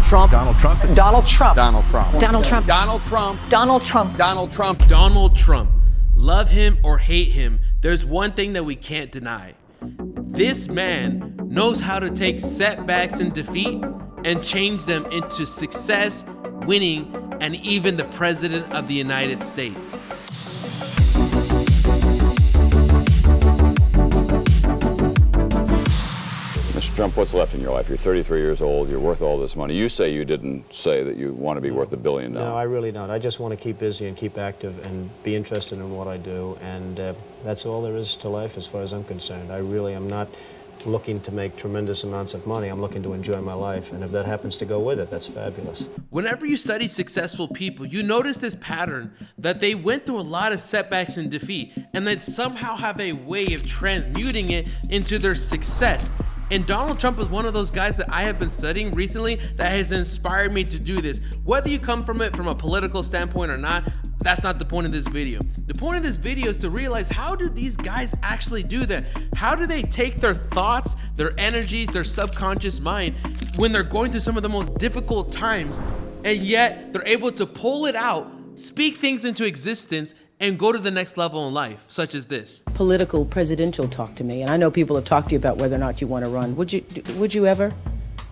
Donald Trump. Donald Trump. Donald Trump. Donald Trump. Donald Trump. Donald Trump. Donald Trump. Donald Trump. Donald Trump. Love him or hate him, there's one thing that we can't deny. This man knows how to take setbacks and defeat and change them into success, winning, and even the President of the United States. Mr. Trump, what's left in your life? You're 33 years old, you're worth all this money. You say you didn't say that you want to be worth $1 billion. No, I really don't. I just want to keep busy and keep active and be interested in what I do, and that's all there is to life as far as I'm concerned. I really am not looking to make tremendous amounts of money. I'm looking to enjoy my life, and if that happens to go with it, that's fabulous. Whenever you study successful people, you notice this pattern that they went through a lot of setbacks and defeat, and then somehow have a way of transmuting it into their success. And Donald Trump is one of those guys that I have been studying recently that has inspired me to do this. Whether you come from it from a political standpoint or not, that's not the point of this video. The point of this video is to realize, how do these guys actually do that? How do they take their thoughts, their energies, their subconscious mind when they're going through some of the most difficult times, and yet they're able to pull it out, speak things into existence, and go to the next level in life, such as this. Political, presidential talk to me, and I know people have talked to you about whether or not you want to run. Would you ever?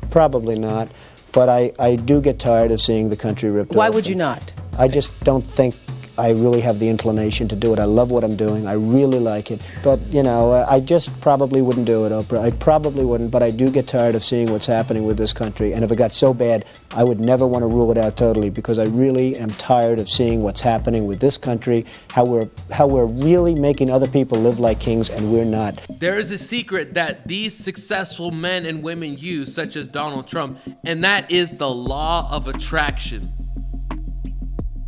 Probably not, but I do get tired of seeing the country ripped off. Why would you not? I just don't think I really have the inclination to do it. I love what I'm doing. I really like it. But, you know, I just probably wouldn't do it, Oprah. I probably wouldn't, but I do get tired of seeing what's happening with this country. And if it got so bad, I would never want to rule it out totally, because I really am tired of seeing what's happening with this country, how we're really making other people live like kings, and we're not. There is a secret that these successful men and women use, such as Donald Trump, and that is the law of attraction.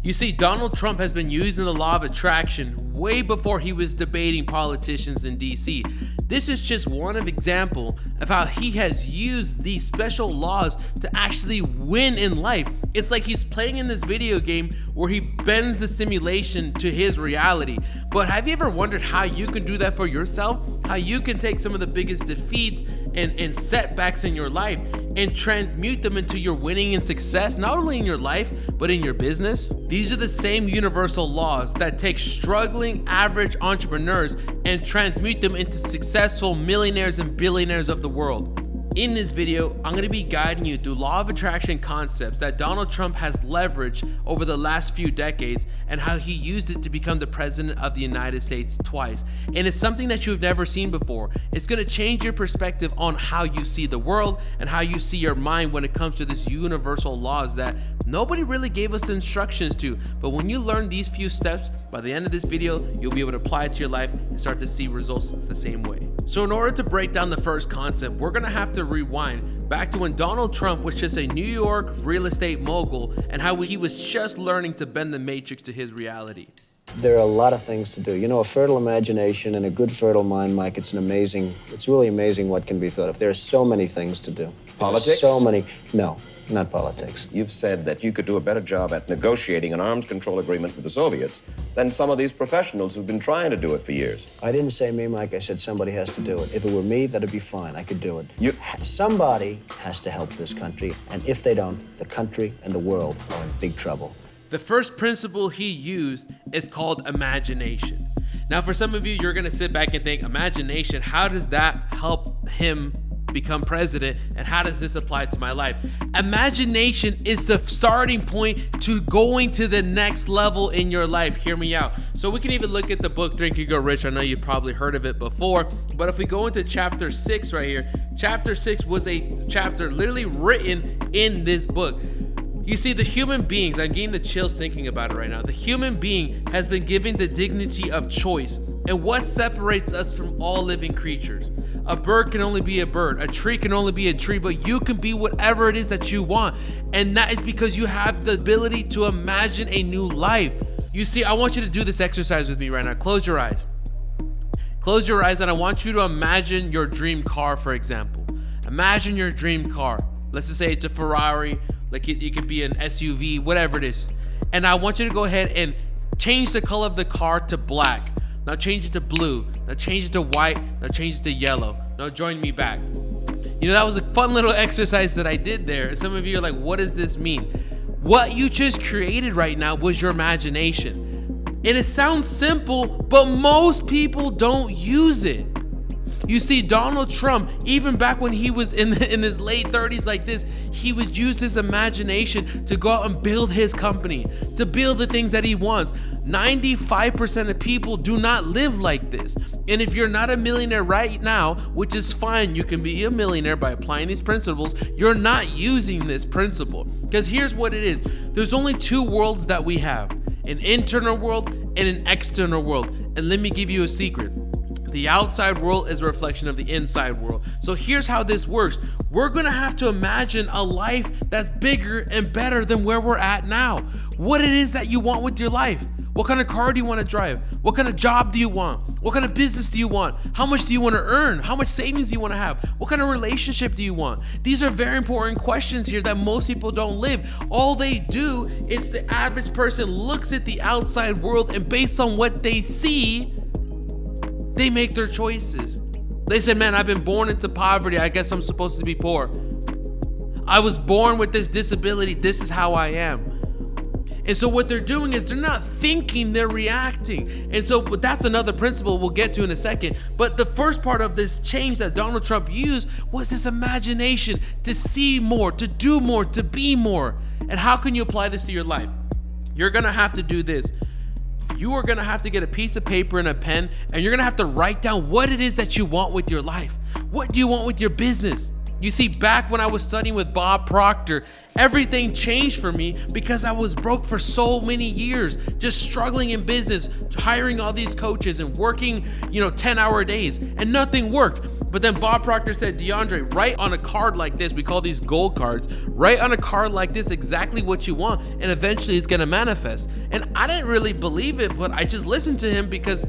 You see, Donald Trump has been using the law of attraction way before he was debating politicians in DC. This is just one example of how he has used these special laws to actually win in life. It's like he's playing in this video game where he bends the simulation to his reality. But have you ever wondered how you can do that for yourself? How you can take some of the biggest defeats and setbacks in your life and transmute them into your winning and success, not only in your life, but in your business? These are the same universal laws that take struggling average entrepreneurs and transmute them into successful millionaires and billionaires of the world. In this video, I'm going to be guiding you through law of attraction concepts that Donald Trump has leveraged over the last few decades and how he used it to become the president of the United States twice. And it's something that you've never seen before. It's going to change your perspective on how you see the world and how you see your mind when it comes to these universal laws that nobody really gave us the instructions to. But when you learn these few steps, by the end of this video, you'll be able to apply it to your life and start to see results the same way. So in order to break down the first concept, we're going to have to rewind back to when Donald Trump was just a New York real estate mogul and how he was just learning to bend the matrix to his reality. There are a lot of things to do. You know, a fertile imagination and a good fertile mind, Mike, it's really amazing what can be thought of. There are so many things to do. Politics? So many. No, not politics. You've said that you could do a better job at negotiating an arms control agreement with the Soviets than some of these professionals who've been trying to do it for years. I didn't say me, Mike. I said somebody has to do it. If it were me, that'd be fine. I could do it. Somebody has to help this country, and if they don't, the country and the world are in big trouble. The first principle he used is called imagination. Now, for some of you, you're going to sit back and think, imagination, how does that help him become president, and how does this apply to my life? Imagination is the starting point to going to the next level in your life. Hear me out. So we can even look at the book Think and Grow Rich. I know you've probably heard of it before, but if we go into chapter 6 right here, chapter 6 was a chapter literally written in this book. You see, the human beings, I'm getting the chills thinking about it right now. The human being has been given the dignity of choice. And what separates us from all living creatures? A bird can only be a bird. A tree can only be a tree, but you can be whatever it is that you want. And that is because you have the ability to imagine a new life. You see, I want you to do this exercise with me right now. Close your eyes. Close your eyes, and I want you to imagine your dream car, for example. Imagine your dream car. Let's just say it's a Ferrari, like it could be an SUV, whatever it is. And I want you to go ahead and change the color of the car to black. Now change it to blue. Now change it to white. Now change it to yellow. Now join me back. You know, that was a fun little exercise that I did there. And some of you are like, what does this mean? What you just created right now was your imagination. And it sounds simple, but most people don't use it. You see, Donald Trump, even back when he was in his late 30s like this, he would use his imagination to go out and build his company, to build the things that he wants. 95% of people do not live like this. And if you're not a millionaire right now, which is fine, you can be a millionaire by applying these principles, you're not using this principle. Because here's what it is. There's only two worlds that we have, an internal world and an external world. And let me give you a secret. The outside world is a reflection of the inside world. So here's how this works. We're gonna have to imagine a life that's bigger and better than where we're at now. What it is that you want with your life. What kind of car do you want to drive? What kind of job do you want? What kind of business do you want? How much do you want to earn? How much savings do you want to have? What kind of relationship do you want? These are very important questions here that most people don't live. All they do is the average person looks at the outside world, and based on what they see, they make their choices. They said, man, I've been born into poverty. I guess I'm supposed to be poor. I was born with this disability. This is how I am. And so what they're doing is they're not thinking, they're reacting. And so but that's another principle we'll get to in a second. But the first part of this change that Donald Trump used was this imagination to see more, to do more, to be more. And how can you apply this to your life? You're gonna have to do this. You are gonna have to get a piece of paper and a pen, and you're gonna have to write down what it is that you want with your life. What do you want with your business? You see, back when I was studying with Bob Proctor, everything changed for me because I was broke for so many years, just struggling in business, hiring all these coaches and working, 10-hour days, and nothing worked. But then Bob Proctor said, DeAndre, write on a card like this, we call these gold cards, write on a card like this exactly what you want, and eventually it's gonna manifest. And I didn't really believe it, but I just listened to him because,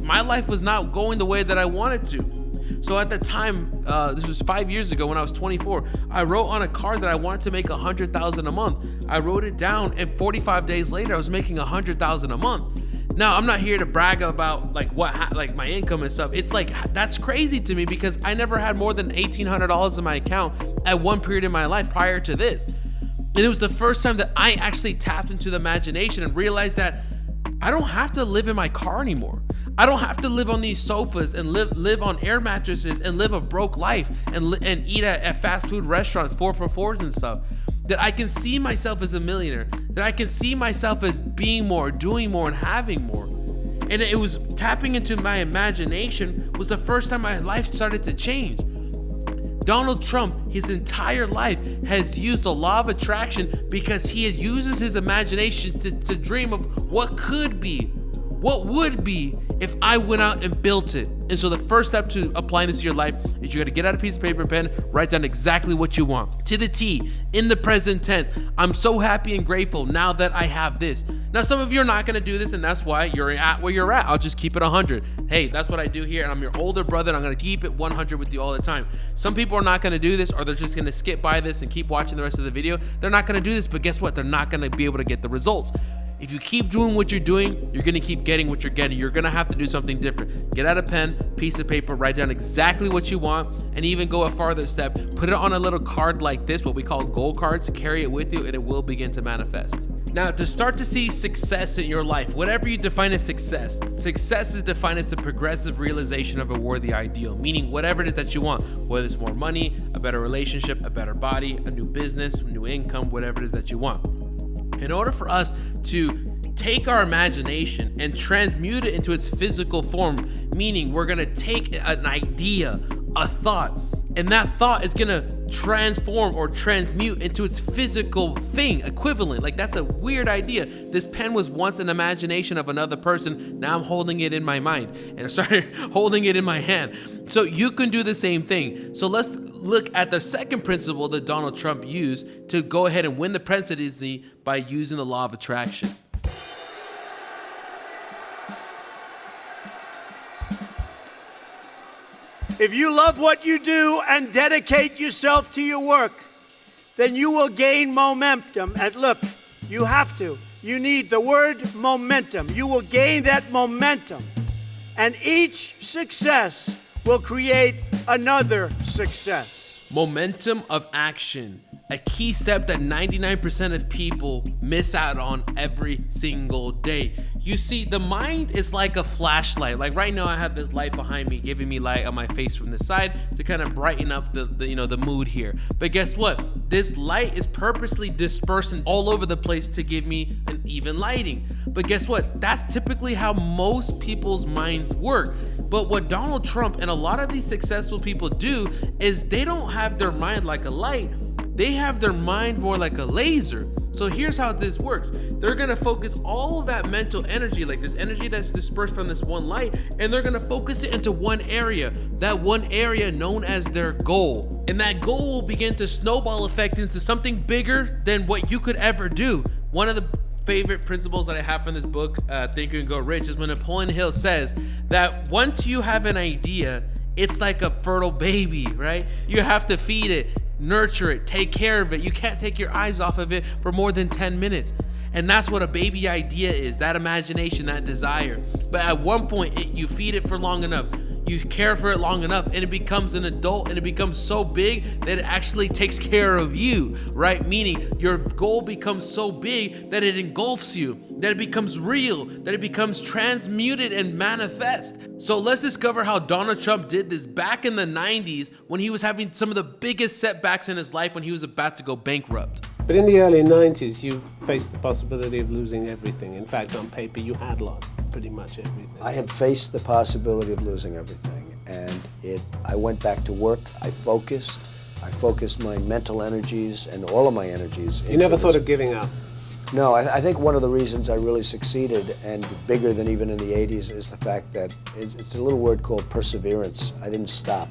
my life was not going the way that I wanted to. So at the time, this was 5 years ago when I was 24, I wrote on a card that I wanted to make $100,000 a month. I wrote it down, and 45 days later, I was making $100,000 a month. Now, I'm not here to brag about my income and stuff. It's like, that's crazy to me because I never had more than $1,800 in my account at one period in my life prior to this. And it was the first time that I actually tapped into the imagination and realized that I don't have to live in my car anymore. I don't have to live on these sofas and live on air mattresses and live a broke life and eat at fast food restaurants, 4 for $4s and stuff. That I can see myself as a millionaire. That I can see myself as being more, doing more, and having more. And it was tapping into my imagination was the first time my life started to change. Donald Trump, his entire life, has used the law of attraction because he uses his imagination to dream of what could be, what would be if I went out and built it. And so the first step to applying this to your life is you gotta get out a piece of paper and pen, write down exactly what you want. To the T, in the present tense. I'm so happy and grateful now that I have this. Now, some of you are not gonna do this, and that's why you're at where you're at. I'll just keep it 100. Hey, that's what I do here, and I'm your older brother, and I'm gonna keep it 100 with you all the time. Some people are not gonna do this, or they're just gonna skip by this and keep watching the rest of the video. They're not gonna do this, but guess what? They're not gonna be able to get the results. If you keep doing what you're doing, you're gonna keep getting what you're getting. You're gonna have to do something different. Get out a pen, piece of paper, write down exactly what you want, and even go a farther step. Put it on a little card like this, what we call gold cards, carry it with you, and it will begin to manifest. Now, to start to see success in your life, whatever you define as success, success is defined as the progressive realization of a worthy ideal, meaning whatever it is that you want, whether it's more money, a better relationship, a better body, a new business, new income, whatever it is that you want. In order for us to take our imagination and transmute it into its physical form, meaning we're gonna take an idea, a thought, and that thought is gonna transform or transmute into its physical thing, equivalent. Like, that's a weird idea. This pen was once an imagination of another person. Now I'm holding it in my mind, and I started holding it in my hand. So you can do the same thing. So let's look at the second principle that Donald Trump used to go ahead and win the presidency by using the law of attraction. If you love what you do and dedicate yourself to your work, then you will gain momentum. And look, you have to. You need the word momentum. You will gain that momentum. And each success will create another success. Momentum of action, a key step that 99% of people miss out on every single day. You see, the mind is like a flashlight. Like right now I have this light behind me giving me light on my face from the side to kind of brighten up the mood here. But guess what? This light is purposely dispersing all over the place to give me an even lighting. But guess what? That's typically how most people's minds work. But what Donald Trump and a lot of these successful people do is they don't have their mind like a light. They have their mind more like a laser. So here's how this works. They're gonna focus all of that mental energy, like this energy that's dispersed from this one light, and they're gonna focus it into one area, that one area known as their goal. And that goal will begin to snowball effect into something bigger than what you could ever do. One of the favorite principles that I have from this book, Think and Go Rich, is when Napoleon Hill says that once you have an idea, it's like a fertile baby, right? You have to feed it, nurture it, take care of it. You can't take your eyes off of it for more than 10 minutes. And that's what a baby idea is, that imagination, that desire. But at one point, you feed it for long enough, you care for it long enough, and it becomes an adult, and it becomes so big that it actually takes care of you, right? Meaning your goal becomes so big that it engulfs you, that it becomes real, that it becomes transmuted and manifest. So let's discover how Donald Trump did this back in the 90s when he was having some of the biggest setbacks in his life when he was about to go bankrupt. But in the early 90s, you faced the possibility of losing everything. In fact, on paper, you had lost pretty much everything. I had faced the possibility of losing everything, and I went back to work. I focused my mental energies and all of my energies. You never thought of giving up? No, I think one of the reasons I really succeeded, and bigger than even in the 80s, is the fact that it's a little word called perseverance. I didn't stop.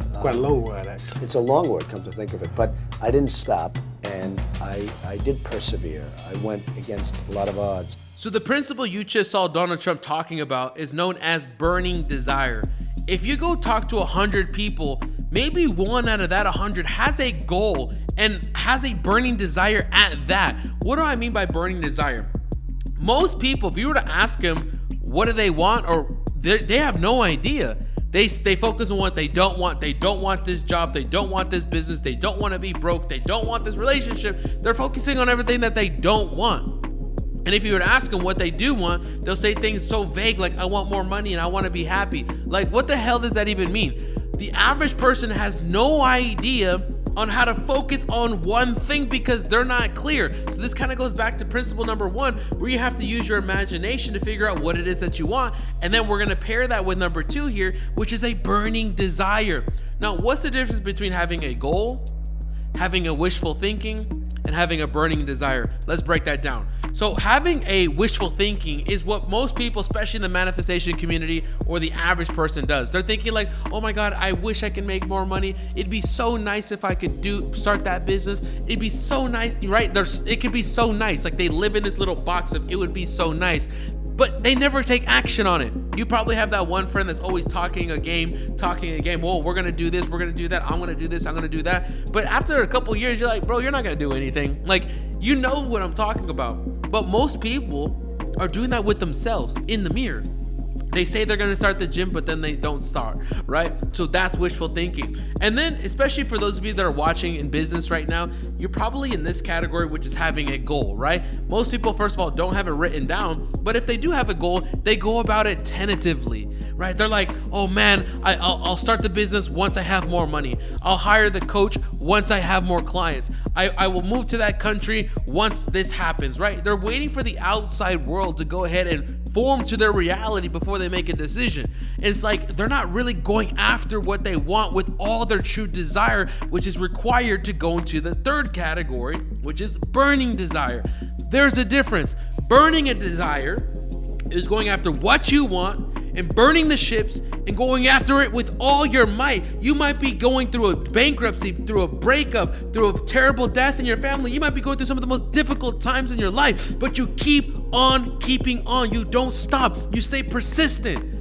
It's quite a long word, actually. It's a long word, come to think of it, but I didn't stop, and I did persevere. I went against a lot of odds. So the principle you just saw Donald Trump talking about is known as burning desire. If you go talk to 100 people, maybe one out of that 100 has a goal and has a burning desire at that. What do I mean by burning desire? Most people, if you were to ask them what do they want, or they have no idea. They focus on what they don't want. They don't want this job. They don't want this business. They don't want to be broke. They don't want this relationship. They're focusing on everything that they don't want. And if you were to ask them what they do want, they'll say things so vague like, I want more money and I want to be happy. Like, what the hell does that even mean? The average person has no idea on how to focus on one thing because they're not clear. So this kind of goes back to principle number 1, where you have to use your imagination to figure out what it is that you want. And then we're going to pair that with number 2 here, which is a burning desire. Now, what's the difference between having a goal, having a wishful thinking, and having a burning desire? Let's break that down. So having a wishful thinking is what most people, especially in the manifestation community or the average person, does. They're thinking like, oh my God, I wish I could make more money. It'd be so nice if I could start that business. It'd be so nice, right? It could be so nice. Like they live in this little box of it would be so nice, but they never take action on it. You probably have that one friend that's always talking a game. Well, we're gonna do this, we're gonna do that, I'm gonna do this, I'm gonna do that. But after a couple years, you're like, bro, you're not gonna do anything. Like, you know what I'm talking about. But most people are doing that with themselves in the mirror. They say they're gonna start the gym, but then they don't start, right? So that's wishful thinking. And then, especially for those of you that are watching in business right now, you're probably in this category, which is having a goal, right? Most people, first of all, don't have it written down, but if they do have a goal, they go about it tentatively, right? They're like, oh man, I'll start the business once I have more money. I'll hire the coach once I have more clients. I will move to that country once this happens, right? They're waiting for the outside world to go ahead and form to their reality before they make a decision. It's like they're not really going after what they want with all their true desire, which is required to go into the 3rd category, which is burning desire. There's a difference. Burning a desire is going after what you want and burning the ships and going after it with all your might. You might be going through a bankruptcy, through a breakup, through a terrible death in your family. You might be going through some of the most difficult times in your life, but you keep on keeping on. You don't stop. You stay persistent.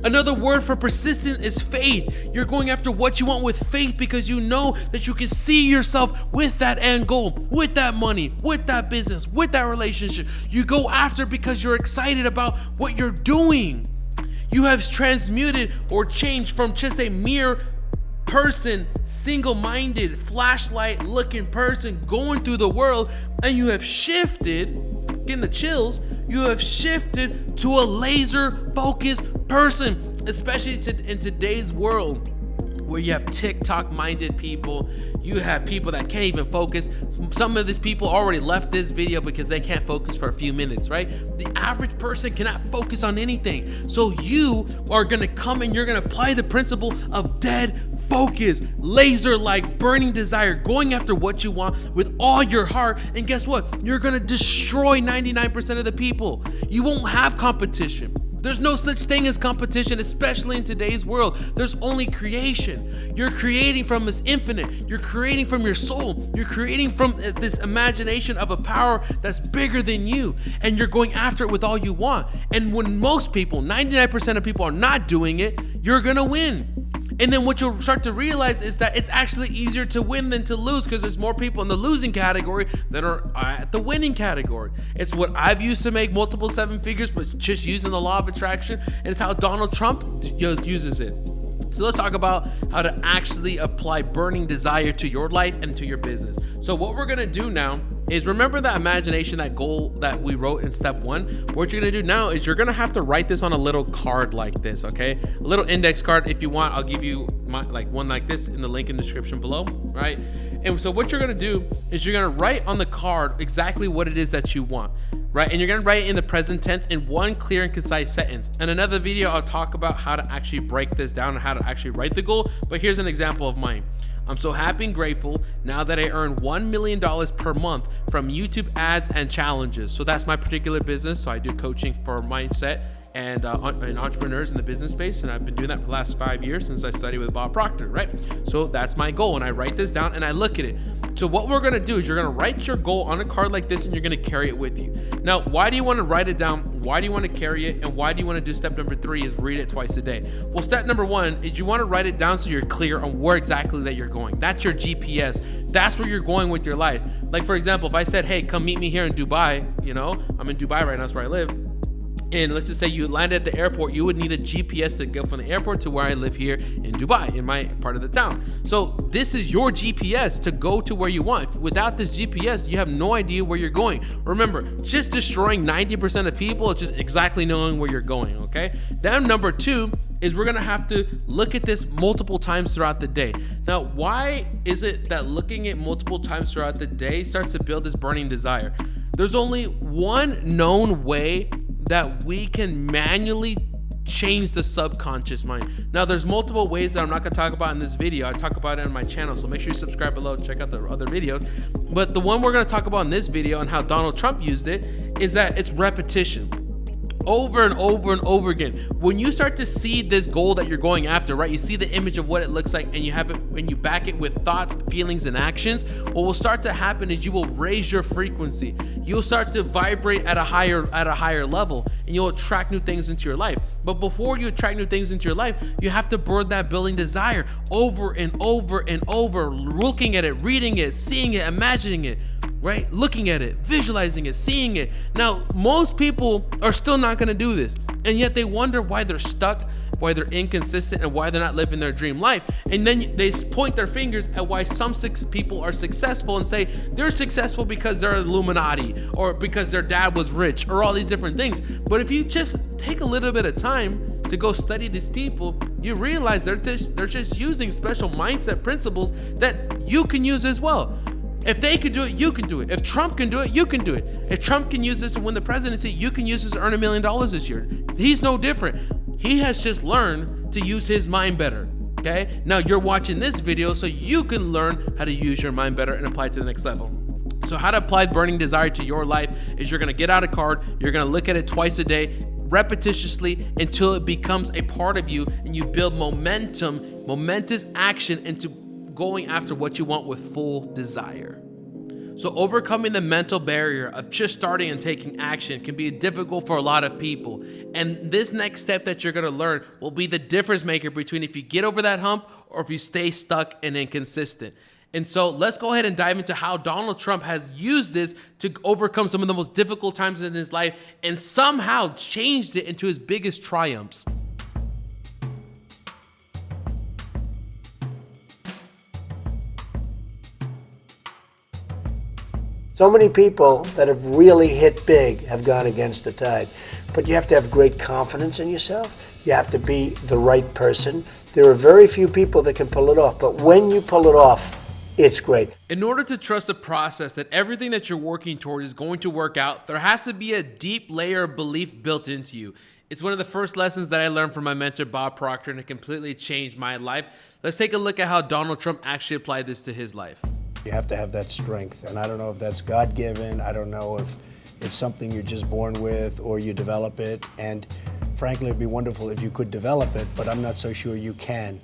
Another word for persistent is faith. You're going after what you want with faith because you know that you can see yourself with that end goal, with that money, with that business, with that relationship. You go after because you're excited about what you're doing. You have transmuted or changed from just a mere person, single-minded, flashlight-looking person going through the world, and you have shifted, getting the chills, you have shifted to a laser-focused person, especially in today's world, where you have TikTok-minded people, you have people that can't even focus. Some of these people already left this video because they can't focus for a few minutes, right? The average person cannot focus on anything. So you are gonna come and you're gonna apply the principle of dead focus, laser-like, burning desire, going after what you want with all your heart. And guess what? You're gonna destroy 99% of the people. You won't have competition. There's no such thing as competition, especially in today's world. There's only creation. You're creating from this infinite. You're creating from your soul. You're creating from this imagination of a power that's bigger than you. And you're going after it with all you want. And when most people, 99% of people are not doing it, you're gonna win. And then what you'll start to realize is that it's actually easier to win than to lose, because there's more people in the losing category than are at the winning category. It's what I've used to make multiple 7 figures, but just using the law of attraction, and it's how Donald Trump uses it. So let's talk about how to actually apply burning desire to your life and to your business. So what we're gonna do now is, remember that imagination, that goal that we wrote in step 1? What you're gonna do now is you're gonna have to write this on a little card like this, okay? A little index card. If you want, I'll give you one like this in the link in the description below, right? And so what you're gonna do is you're gonna write on the card exactly what it is that you want, right? And you're gonna write it in the present tense in one clear and concise sentence. In another video, I'll talk about how to actually break this down and how to actually write the goal, but here's an example of mine. I'm so happy and grateful now that I earn $1 million per month from YouTube ads and challenges. So that's my particular business. So I do coaching for mindset and entrepreneurs in the business space, and I've been doing that for the last 5 years since I studied with Bob Proctor, right? So that's my goal, and I write this down and I look at it. So what we're gonna do is you're gonna write your goal on a card like this, and you're gonna carry it with you. Now, why do you wanna write it down? Why do you wanna carry it? And why do you wanna do step number 3 is read it twice a day? Well, step number 1 is you wanna write it down so you're clear on where exactly that you're going. That's your GPS. That's where you're going with your life. Like, for example, if I said, hey, come meet me here in Dubai, you know, I'm in Dubai right now, that's where I live. And let's just say you landed at the airport, you would need a GPS to go from the airport to where I live here in Dubai, in my part of the town. So this is your GPS to go to where you want. Without this GPS, you have no idea where you're going. Remember, just destroying 90% of people is just exactly knowing where you're going, okay? Then number 2 is we're gonna have to look at this multiple times throughout the day. Now, why is it that looking at multiple times throughout the day starts to build this burning desire? There's only one known way that we can manually change the subconscious mind. Now, there's multiple ways that I'm not gonna talk about in this video. I talk about it on my channel, so make sure you subscribe below, check out the other videos. But the one we're gonna talk about in this video and how Donald Trump used it is that it's repetition. Over and over and over again. When you start to see this goal that you're going after, right? You see the image of what it looks like, and you have it when you back it with thoughts, feelings, and actions. What will start to happen is you will raise your frequency. You'll start to vibrate at a higher level, and you'll attract new things into your life. But before you attract new things into your life, you have to burn that building desire over and over and over, looking at it, reading it, seeing it, imagining it, right? Looking at it, visualizing it, seeing it. Now, most people are still not gonna do this, and yet they wonder why they're stuck, why they're inconsistent, and why they're not living their dream life. And then they point their fingers at why some people are successful and say they're successful because they're Illuminati, or because their dad was rich, or all these different things. But if you just take a little bit of time to go study these people, you realize they're just using special mindset principles that you can use as well. If they could do it, you can do it. If Trump can do it, you can do it. If Trump can use this to win the presidency, you can use this to earn $1 million this year. He's no different. He has just learned to use his mind better, okay? Now you're watching this video so you can learn how to use your mind better and apply it to the next level. So how to apply burning desire to your life is you're gonna get out a card, you're gonna look at it twice a day, repetitiously, until it becomes a part of you, and you build momentous action into going after what you want with full desire. So overcoming the mental barrier of just starting and taking action can be difficult for a lot of people. And this next step that you're gonna learn will be the difference maker between if you get over that hump or if you stay stuck and inconsistent. And so let's go ahead and dive into how Donald Trump has used this to overcome some of the most difficult times in his life and somehow changed it into his biggest triumphs. So many people that have really hit big have gone against the tide. But you have to have great confidence in yourself. You have to be the right person. There are very few people that can pull it off, but when you pull it off, it's great. In order to trust the process that everything that you're working toward is going to work out, there has to be a deep layer of belief built into you. It's one of the first lessons that I learned from my mentor, Bob Proctor, and it completely changed my life. Let's take a look at how Donald Trump actually applied this to his life. You have to have that strength, and I don't know if that's God-given. I don't know if it's something you're just born with or you develop it. And frankly, it'd be wonderful if you could develop it, but I'm not so sure you can.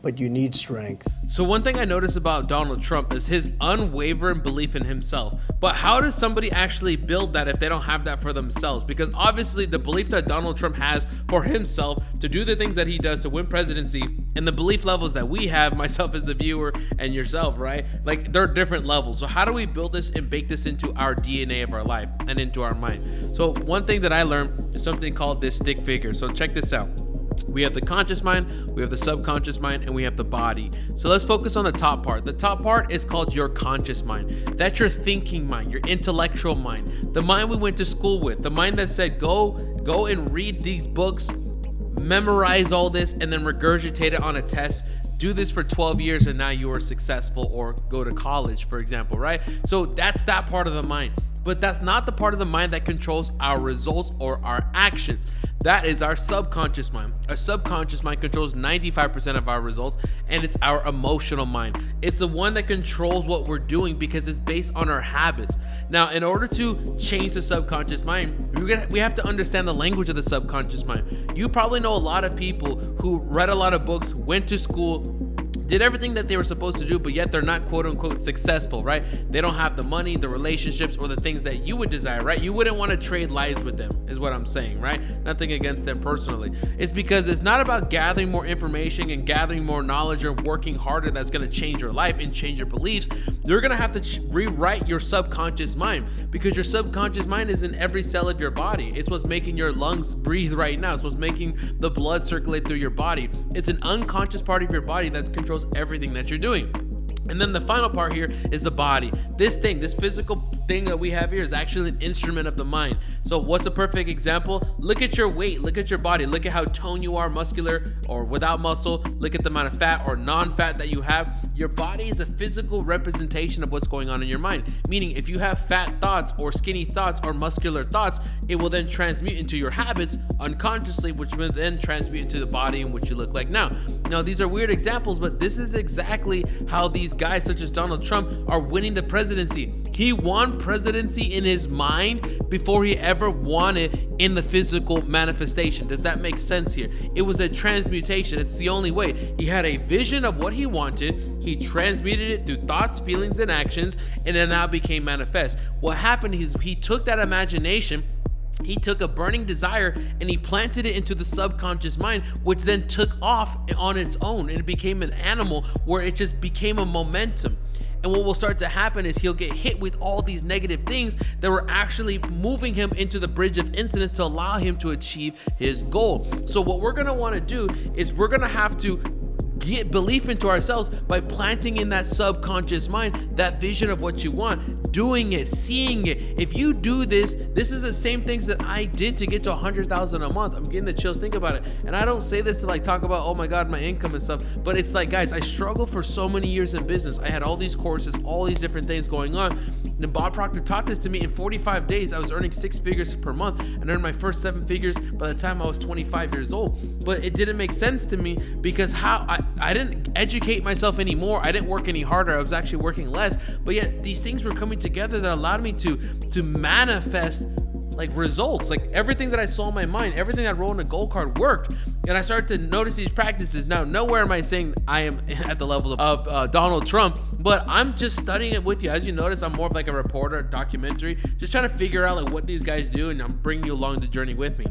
But you need strength. So one thing I noticed about Donald Trump is his unwavering belief in himself. But how does somebody actually build that if they don't have that for themselves? Because obviously the belief that Donald Trump has for himself to do the things that he does to win presidency, and the belief levels that we have, myself as a viewer and yourself, right? Like, they're different levels. So how do we build this and bake this into our DNA of our life and into our mind? So one thing that I learned is something called this stick figure. So check this out. We have the conscious mind, we have the subconscious mind, and we have the body. So let's focus on the top part. The top part is called your conscious mind. That's your thinking mind, your intellectual mind, the mind we went to school with, the mind that said, go and read these books, memorize all this, and then regurgitate it on a test. Do this for 12 years and now you are successful, or go to college, for example, right? So that's that part of the mind. But that's not the part of the mind that controls our results or our actions. That is our subconscious mind. Our subconscious mind controls 95% of our results, and it's our emotional mind. It's the one that controls what we're doing because it's based on our habits. Now, in order to change the subconscious mind, we have to understand the language of the subconscious mind. You probably know a lot of people who read a lot of books, went to school, did everything that they were supposed to do, but yet they're not quote unquote successful, right? They don't have the money, the relationships, or the things that you would desire, right? You wouldn't want to trade lives with them, is what I'm saying, right? Nothing against them personally. It's because it's not about gathering more information and gathering more knowledge or working harder that's going to change your life and change your beliefs. You're going to have to rewrite your subconscious mind, because your subconscious mind is in every cell of your body. It's what's making your lungs breathe right now. It's what's making the blood circulate through your body. It's an unconscious part of your body that controls everything that you're doing. And then the final part here is the body. This thing, this physical thing that we have here is actually an instrument of the mind. So what's a perfect example? Look at your weight, look at your body, look at how toned you are, muscular or without muscle. Look at the amount of fat or non-fat that you have. Your body is a physical representation of what's going on in your mind. Meaning if you have fat thoughts or skinny thoughts or muscular thoughts, it will then transmute into your habits unconsciously, which will then transmute into the body in which you look like now. Now, these are weird examples, but this is exactly how these guys such as Donald Trump are winning the presidency. He won presidency in his mind before he ever won it in the physical manifestation. Does that make sense here? It was a transmutation. It's the only way. He had a vision of what he wanted. He transmuted it through thoughts, feelings, and actions, and then now became manifest. What happened is he took that imagination, he took a burning desire and he planted it into the subconscious mind, which then took off on its own, and it became an animal where it just became a momentum. And what will start to happen is he'll get hit with all these negative things that were actually moving him into the bridge of incidents to allow him to achieve his goal. So what we're gonna wanna do is we're gonna have to get belief into ourselves by planting in that subconscious mind that vision of what you want, doing it, seeing it. If you do this, this is the same things that I did to get to 100,000 a month. I'm getting the chills, think about it. And I don't say this to like talk about, oh my God, my income and stuff, but it's like, guys, I struggled for so many years in business. I had all these courses, all these different things going on. And Bob Proctor taught this to me. In 45 days, I was earning 6 figures per month and earned my first 7 figures by the time I was 25 years old. But it didn't make sense to me because I didn't educate myself anymore. I didn't work any harder. I was actually working less. But yet these things were coming together that allowed me to manifest like results. Like everything that I saw in my mind, everything I wrote on a goal card worked. And I started to notice these practices. Now, nowhere am I saying I am at the level of Donald Trump, but I'm just studying it with you. As you notice, I'm more of like a reporter, a documentary, just trying to figure out like what these guys do, and I'm bringing you along the journey with me.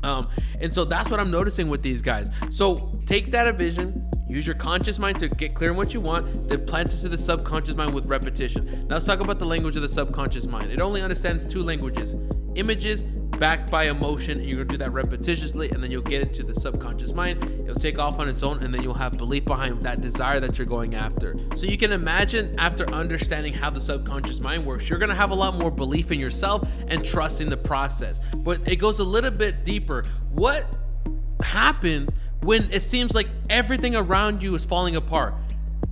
And so that's what I'm noticing with these guys. So take that vision, use your conscious mind to get clear on what you want, then plant it to the subconscious mind with repetition. Now let's talk about the language of the subconscious mind. It only understands 2 languages: images, backed by emotion, and you're gonna do that repetitiously, and then you'll get into the subconscious mind. It'll take off on its own, and then you'll have belief behind that desire that you're going after. So you can imagine, after understanding how the subconscious mind works, you're gonna have a lot more belief in yourself and trust in the process. But it goes a little bit deeper. What happens when it seems like everything around you is falling apart?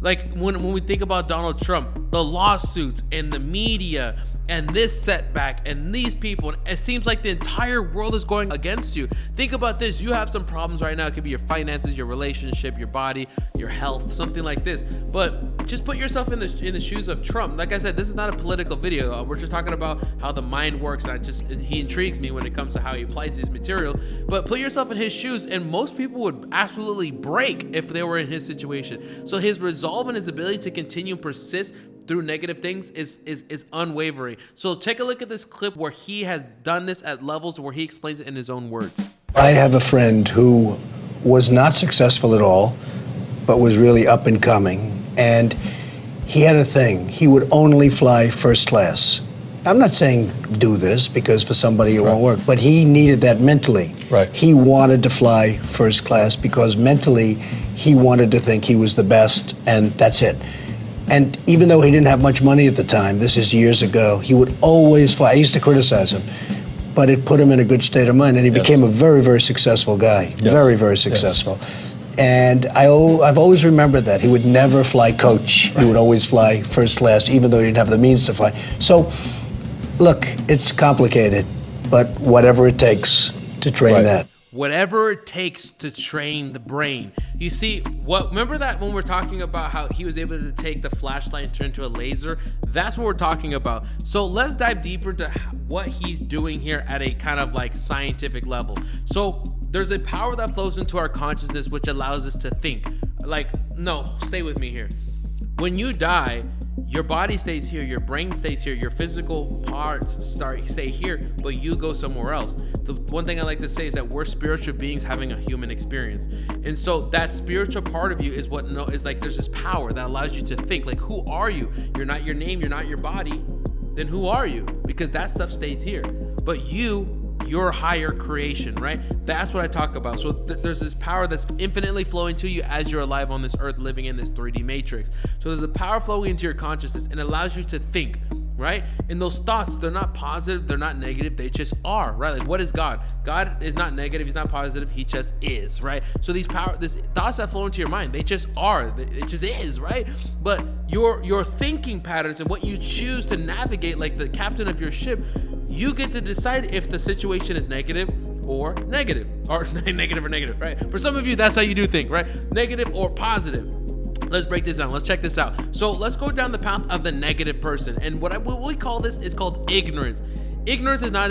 Like when we think about Donald Trump, the lawsuits and the media and this setback and these people, it seems like the entire world is going against you. Think about this. You have some problems right now. It could be your finances, your relationship, your body, your health, something like this. But just put yourself in the shoes of Trump. Like I said, this is not a political video. We're just talking about how the mind works. And he intrigues me when it comes to how he applies his material. But put yourself in his shoes, and most people would absolutely break if they were in his situation. So his resolve and his ability to continue and persist through negative things is unwavering. So take a look at this clip where he has done this at levels where he explains it in his own words. I have a friend who was not successful at all, but was really up and coming. And he had a thing. He would only fly first class. I'm not saying do this because for somebody it won't work, but he needed that mentally. Right. He wanted to fly first class because mentally he wanted to think he was the best, and that's it. And even though he didn't have much money at the time, this is years ago, he would always fly. I used to criticize him, but it put him in a good state of mind, and he became a very, very successful guy. Yes. Very, very successful. And I've always remembered that. He would never fly coach. He would always fly first class, even though he didn't have the means to fly. So, look, it's complicated, but whatever it takes to train that. Whatever it takes to train the brain. You see, remember that when we're talking about how he was able to take the flashlight and turn into a laser? That's what we're talking about. So let's dive deeper into what he's doing here at a kind of like scientific level. So there's a power that flows into our consciousness which allows us to think. Stay with me here. When you die, your body stays here, your brain stays here, your physical parts stay here, but you go somewhere else. The one thing I like to say is that we're spiritual beings having a human experience. And so that spiritual part of you is there's this power that allows you to think, like, who are you? You're not your name, you're not your body. Then who are you? Because that stuff stays here. But your higher creation, right? That's what I talk about. So there's this power that's infinitely flowing to you as you're alive on this earth, living in this 3D matrix. So there's a power flowing into your consciousness and allows you to think, right? And those thoughts, they're not positive, they're not negative, they just are, right? Like, what is God? God is not negative, he's not positive, he just is, right? So these thoughts that flow into your mind, they just are, it just is, right? But your thinking patterns and what you choose to navigate, like the captain of your ship, you get to decide if the situation is negative or negative, right? For some of you, that's how you do think, right? Negative or positive. Let's break this down. Let's check this out. So let's go down the path of the negative person. And what we call this is called ignorance. Ignorance is not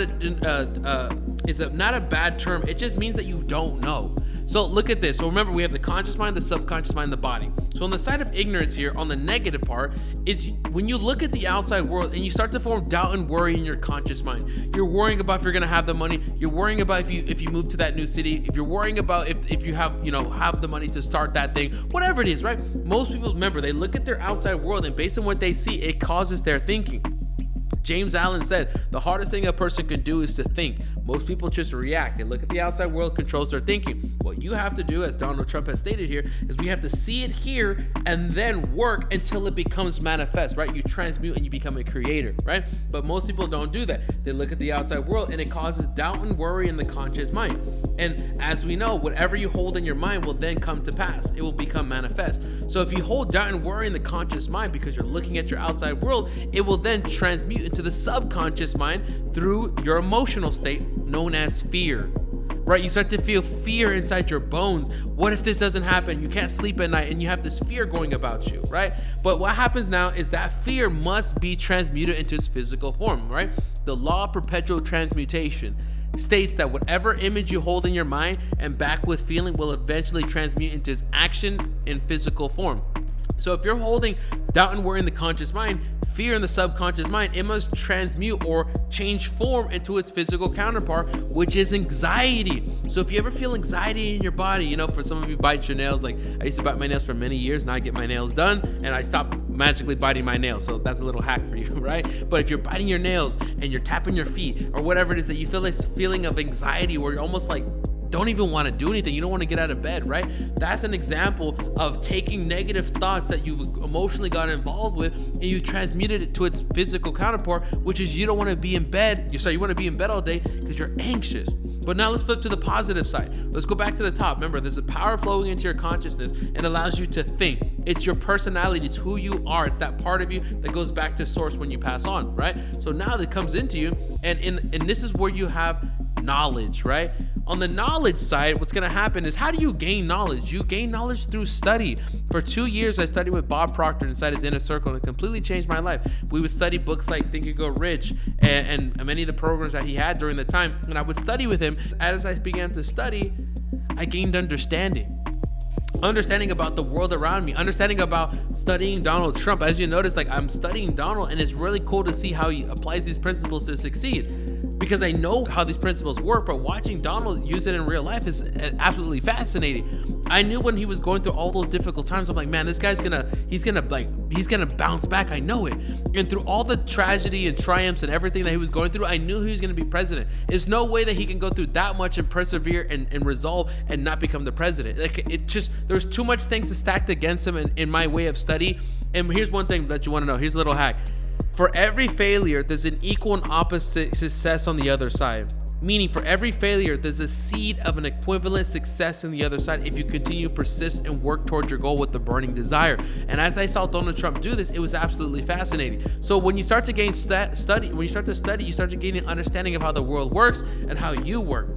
not a bad term. It just means that you don't know. So look at this. So remember, we have the conscious mind, the subconscious mind, the body. So on the side of ignorance here, on the negative part, it's when you look at the outside world and you start to form doubt and worry in your conscious mind. You're worrying about if you're gonna have the money. You're worrying about if you move to that new city. If you're worrying about if you have the money to start that thing, whatever it is, right? Most people, remember, they look at their outside world and based on what they see, it causes their thinking. James Allen said, the hardest thing a person can do is to think. Most people just react. They look at the outside world, controls their thinking. What you have to do, as Donald Trump has stated here, is we have to see it here and then work until it becomes manifest, right? You transmute and you become a creator, right? But most people don't do that. They look at the outside world and it causes doubt and worry in the conscious mind. And as we know, whatever you hold in your mind will then come to pass. It will become manifest. So if you hold doubt and worry in the conscious mind because you're looking at your outside world, it will then transmute into the subconscious mind through your emotional state known as fear, right? You start to feel fear inside your bones. What if this doesn't happen? You can't sleep at night and you have this fear going about you, right? But what happens now is that fear must be transmuted into its physical form, right? The law of perpetual transmutation states that whatever image you hold in your mind and back with feeling will eventually transmute into its action in physical form. So if you're holding doubt and worry in the conscious mind, fear in the subconscious mind, it must transmute or change form into its physical counterpart, which is anxiety. So if you ever feel anxiety in your body, for some of you bite your nails, like I used to bite my nails for many years, now I get my nails done and I stop magically biting my nails. So that's a little hack for you, right? But if you're biting your nails and you're tapping your feet or whatever it is that you feel this feeling of anxiety where you're almost like don't even want to do anything, you don't want to get out of bed, right? That's an example of taking negative thoughts that you've emotionally got involved with and you transmuted it to its physical counterpart, which is you don't want to be in bed. You want to be in bed all day because you're anxious. But now let's flip to the positive side. Let's go back to the top. Remember, there's a power flowing into your consciousness and allows you to think. It's your personality. It's who you are. It's that part of you that goes back to source when you pass on, right? So now that comes into you, and this is where you have knowledge, right? On the knowledge side, what's going to happen is how do you gain knowledge? You gain knowledge through study. For 2 years, I studied with Bob Proctor inside his inner circle, and it completely changed my life. We would study books like Think and Go Rich and many of the programs that he had during the time, and I would study with him. As I began to study, I gained understanding about the world around me, understanding about studying Donald Trump. As you notice, like I'm studying Donald, and it's really cool to see how he applies these principles to succeed. Because I know how these principles work, but watching Donald use it in real life is absolutely fascinating. I knew when he was going through all those difficult times, I'm like, man, this guy's he's gonna bounce back. I know it. And through all the tragedy and triumphs and everything that he was going through, I knew he was gonna be president. There's no way that he can go through that much and persevere and resolve and not become the president. Like there's too much things stacked against him in my way of study. And here's one thing that you want to know. Here's a little hack. For every failure, there's an equal and opposite success on the other side. Meaning for every failure, there's a seed of an equivalent success on the other side if you continue to persist and work towards your goal with the burning desire. And as I saw Donald Trump do this, it was absolutely fascinating. So when you start to gain study, you start to gain an understanding of how the world works and how you work.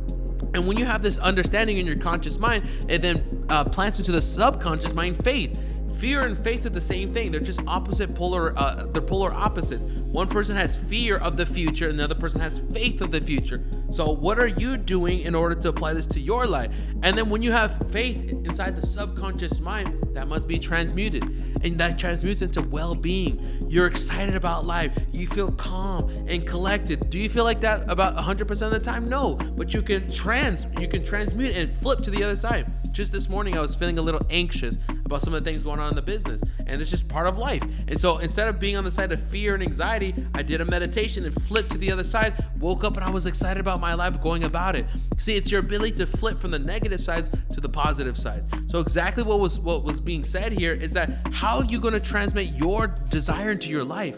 And when you have this understanding in your conscious mind, it then plants into the subconscious mind faith. Fear and faith are the same thing. They're just polar opposites. One person has fear of the future and the other person has faith of the future. So what are you doing in order to apply this to your life? And then when you have faith inside the subconscious mind, that must be transmuted. And that transmutes into well-being. You're excited about life. You feel calm and collected. Do you feel like that about 100% of the time? No, but you can transmute and flip to the other side. Just this morning, I was feeling a little anxious about some of the things going on in the business, and it's just part of life. And so instead of being on the side of fear and anxiety, I did a meditation and flipped to the other side, woke up and I was excited about my life going about it. See, it's your ability to flip from the negative sides to the positive sides. So exactly what was being said here is that how are you going to transmit your desire into your life?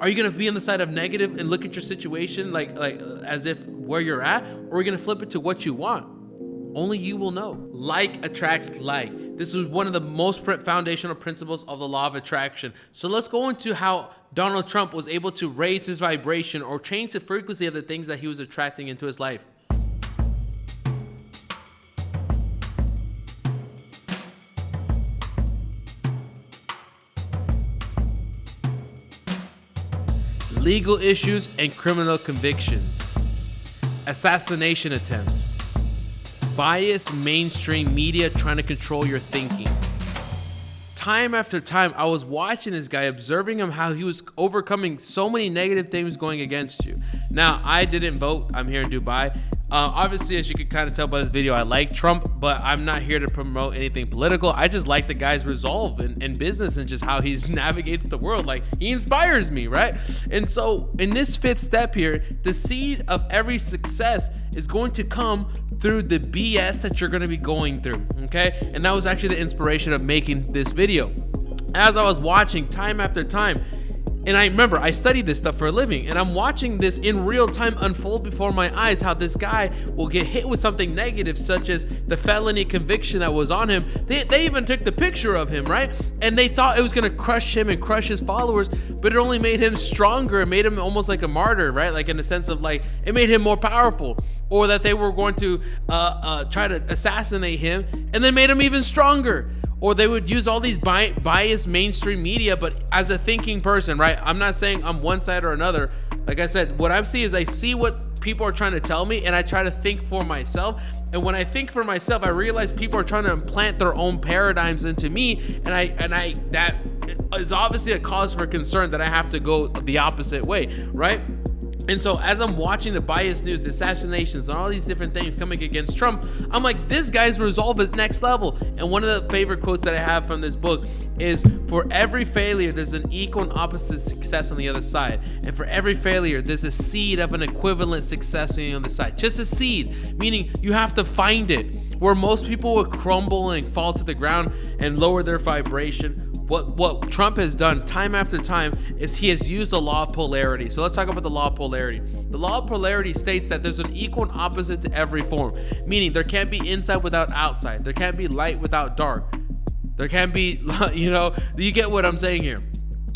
Are you going to be on the side of negative and look at your situation like as if where you're at, or are you going to flip it to what you want? Only you will know. Like attracts like. This is one of the most foundational principles of the law of attraction. So let's go into how Donald Trump was able to raise his vibration or change the frequency of the things that he was attracting into his life. Legal issues and criminal convictions. Assassination attempts. Biased mainstream media trying to control your thinking. Time after time, I was watching this guy, observing him, how he was overcoming so many negative things going against you. Now, I didn't vote. I'm here in Dubai. Obviously, as you can kind of tell by this video, I like Trump, but I'm not here to promote anything political. I just like the guy's resolve in business and just how he navigates the world. Like, he inspires me, right? And so in this fifth step here, the seed of every success is going to come through the BS that you're going to be going through, okay? And that was actually the inspiration of making this video. As I was watching time after time, and I remember I studied this stuff for a living, and I'm watching this in real time unfold before my eyes, how this guy will get hit with something negative, such as the felony conviction that was on him. They even took the picture of him, right? And they thought it was gonna crush him and crush his followers, but it only made him stronger. It made him almost like a martyr, right? Like in the sense of like, it made him more powerful. Or that they were going to try to assassinate him, and then made him even stronger. Or they would use all these biased mainstream media, but as a thinking person, right? I'm not saying I'm one side or another. Like I said, what I see is I see what people are trying to tell me, and I try to think for myself. And when I think for myself, I realize people are trying to implant their own paradigms into me, and I that is obviously a cause for concern that I have to go the opposite way, right? And so as I'm watching the biased news, the assassinations, and all these different things coming against Trump, I'm like, this guy's resolve is next level. And one of the favorite quotes that I have from this book is, for every failure, there's an equal and opposite success on the other side. And for every failure, there's a seed of an equivalent success on the other side. Just a seed, meaning you have to find it. Where most people would crumble and fall to the ground and lower their vibration, what Trump has done time after time is he has used the law of polarity. So let's talk about the law of polarity. The law of polarity states that there's an equal and opposite to every form, meaning there can't be inside without outside. There can't be light without dark. There can't be, you get what I'm saying here.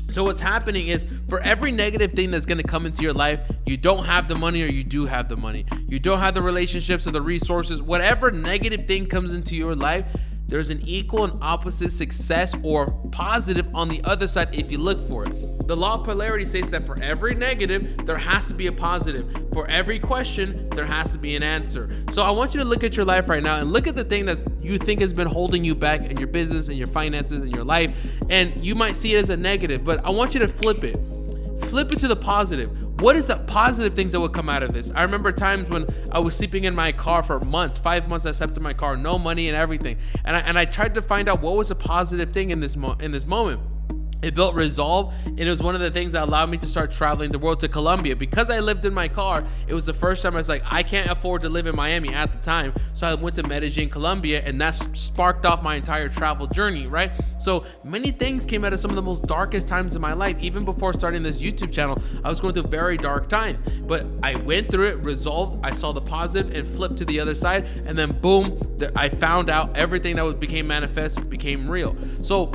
So what's happening is, for every negative thing that's going to come into your life, you don't have the money or you do have the money. You don't have the relationships or the resources. Whatever negative thing comes into your life, there's an equal and opposite success or positive on the other side if you look for it. The law of polarity states that for every negative, there has to be a positive. For every question, there has to be an answer. So I want you to look at your life right now and look at the thing that you think has been holding you back in your business and your finances and your life. And you might see it as a negative, but I want you to flip it. Flip it to the positive. What is the positive things that would come out of this? I remember times when I was sleeping in my car for months, 5 months I slept in my car, no money and everything. And I tried to find out what was a positive thing in this moment. It built resolve, and it was one of the things that allowed me to start traveling the world to Colombia. Because I lived in my car, it was the first time I was like, I can't afford to live in Miami at the time. So I went to Medellin, Colombia, and that sparked off my entire travel journey, right? So many things came out of some of the most darkest times in my life. Even before starting this YouTube channel, I was going through very dark times. But I went through it, resolved, I saw the positive, and flipped to the other side. And then boom, I found out everything that became manifest became real. So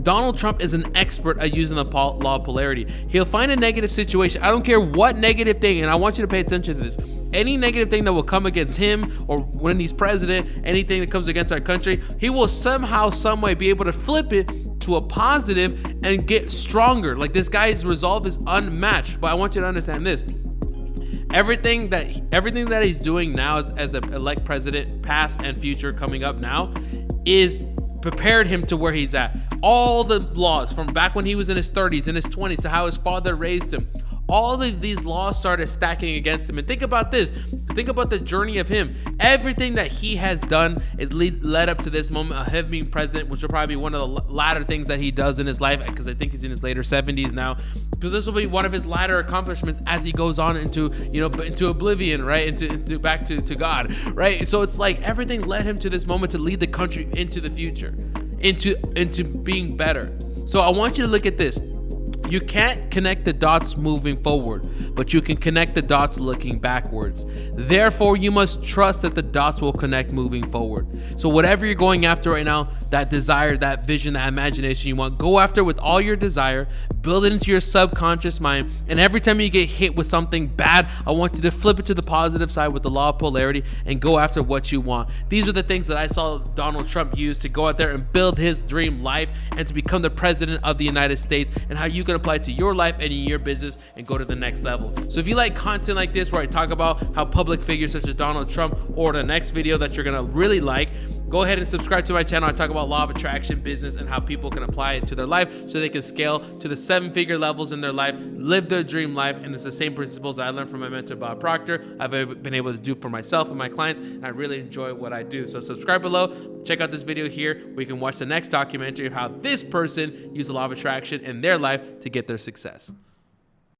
Donald Trump is an expert at using the law of polarity. He'll find a negative situation. I don't care what negative thing, and I want you to pay attention to this. Any negative thing that will come against him or when he's president, anything that comes against our country, he will somehow, some way be able to flip it to a positive and get stronger. Like, this guy's resolve is unmatched. But I want you to understand this. Everything that he's doing now as an elect president, past and future coming up now, is prepared him to where he's at. All the laws from back when he was in his 30s, in his 20s, to how his father raised him, all of these laws started stacking against him. And think about this. Think about the journey of him. Everything that he has done, it led up to this moment of him being president, which will probably be one of the latter things that he does in his life, because I think he's in his later 70s now. So this will be one of his latter accomplishments as he goes on into oblivion, right? Into back to God, right? So it's like everything led him to this moment to lead the country into the future, into being better. So I want you to look at this. You can't connect the dots moving forward, but you can connect the dots looking backwards. Therefore, you must trust that the dots will connect moving forward. So whatever you're going after right now, that desire, that vision, that imagination you want, go after with all your desire, build it into your subconscious mind, and every time you get hit with something bad, I want you to flip it to the positive side with the law of polarity and go after what you want. These are the things that I saw Donald Trump use to go out there and build his dream life and to become the president of the United States, and how you can apply it to your life and in your business and go to the next level. So if you like content like this, where I talk about how public figures such as Donald Trump, or the next video that you're gonna really like, go ahead and subscribe to my channel. I talk about law of attraction, business, and how people can apply it to their life so they can scale to the 7-figure levels in their life, live their dream life. And it's the same principles that I learned from my mentor, Bob Proctor, I've been able to do for myself and my clients, and I really enjoy what I do. So subscribe below, check out this video here where you can watch the next documentary of how this person used the law of attraction in their life to get their success.